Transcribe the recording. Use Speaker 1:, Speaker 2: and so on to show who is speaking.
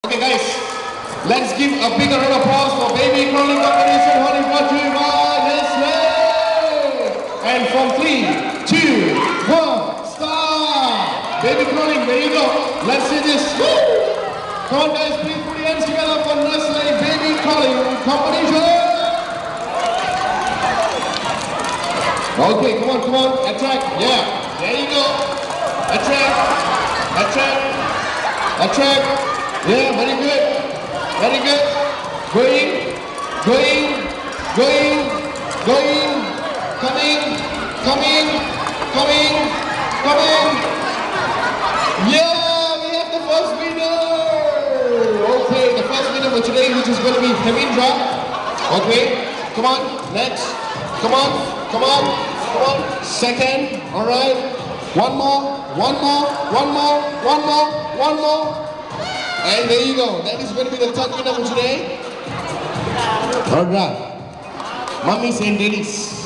Speaker 1: Okay guys, let's give a big round of applause for baby crawling competition holding brought to you by Nestle. And from 3, 2, 1, start! Baby crawling, there you go. Let's see this. Woo! Come on guys, please put your hands together for Nestle baby crawling competition. Okay, come on, attack, yeah, there you go. Attack, yeah, very good, going, coming, yeah, we have the first winner. Okay, the first winner for today, which is going to be Hemindra. Okay, come on, next, come on, second, alright, one more, and there you go, that is going to be the third winner for today. Alright, mummies and daddies.